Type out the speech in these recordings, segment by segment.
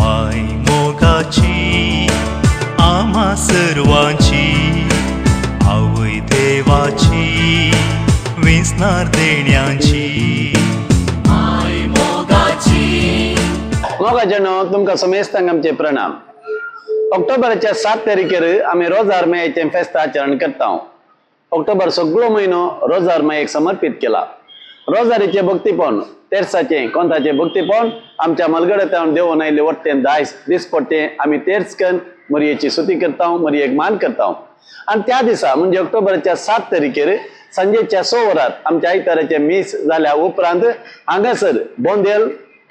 माय मोगाची आम्हा सर्वांची आवय देवाची विस्नार देण्याची माय मोगाची। मोगाजनो तुमकां समेस्तांक आमचे प्रणाम। ऑक्टोबरच्या 7 तारखेर आम्ही रोजार मायेचें फेस्त आचरण करता। ऑक्टोबर सगळो महिनो रोजार मायेक समर्पित केला। रोजारीचे भक्तीपण तेर्साचे कोंताचे भक्तीपण आमच्या मलगडतावन देवून आयले वट्टें दायज दिसपट्टे आम्ही तेर्सकन मरयेची स्तुती करता, मरयेक मान करता। आणि त्या दिसा म्हणजे ऑक्टोबरच्या 7 तारखेर सांजेच्या 6 वरात आमच्या आयताराचे मीस जाल्या उपरांत हांगासर बोंदेल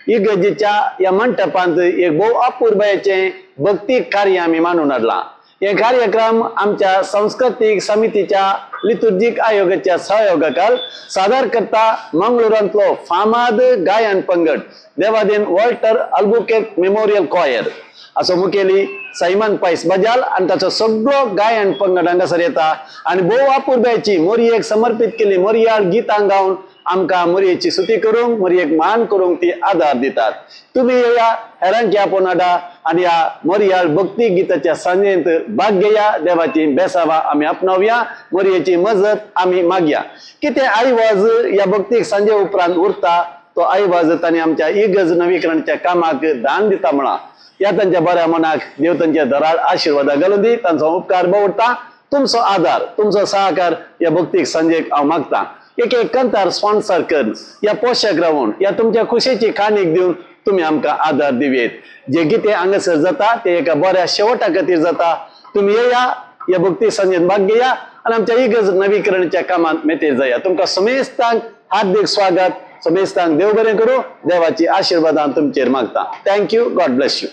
इगर्जेच्या या मंडपांत एक भोव अपूर्वयाचे भक्ती कार्य आम्ही मानून हाडला। हे कार्यक्रम आमच्या सांस्कृतिक समितीच्या लितुर्जिक आयोगाच्या सहयोगाखाल सादर करता मंगळुरांतलो फामाद गायन पंगड देवादीन वॉल्टर अल्बुकेर्क मेमोरियल कॉयर असो मुखेली सैमन पैस बजाल आणि ताचो सगळो गायन पंगड हांगासर येता आणि भोव अपूर्वयाची मोरयेक समर्पित केली मोरयाळ गितां गावन आमकां मोरयेची स्तुती करूंक मोरयेक मान करूंक ती आदार दितात। तुम्ही येया हेरांकी आपोवन हाडा आणि ह्या मोरयाळ भक्ती गीताच्या सांजेंत भाग घेया। देवाची बेसावा आम्ही आपणावया, मोरयेची मजत आम्ही मागया। कितें आयवाज या भक्तीक सांजे उपरांत उरता तो आयवाज तांणी आमच्या इगर्ज नवीकरणाच्या कामाक दान दिता म्हणा। या तांच्या बऱ्या मनाक देव तांच्या दराळ आशिर्वादा घालून दी, तांचो उपकार भोगता। तुमचो आदार तुमचो सहकार या भक्तीक सांजेक हांव मागता। एक कंतार स्पॉन्सर कर या पोषक रावून या तुमच्या खुशेची खाणीक दिवन तुम्ही आमकां आदार दिवेत। जे कितें हांगासर जाता ते एका बऱ्या शेवटा खातीर जाता। तुम्ही येया या भक्ती सांजेत भाग घेया आणि आमच्या इगर्ज नवीकरणाच्या कामात मेतेर जाया। तुमकां समेस्तांक हार्दिक स्वागत, समेस्तांक देव बरें करूं, देवाची आशिर्वादां तुमचेर मागता। Thank you, God bless you.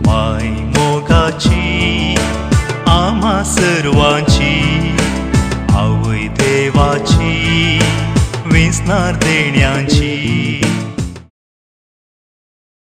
माय मोगाची आम्हा सर्वांची आवय देवाची विस्नार देण्याची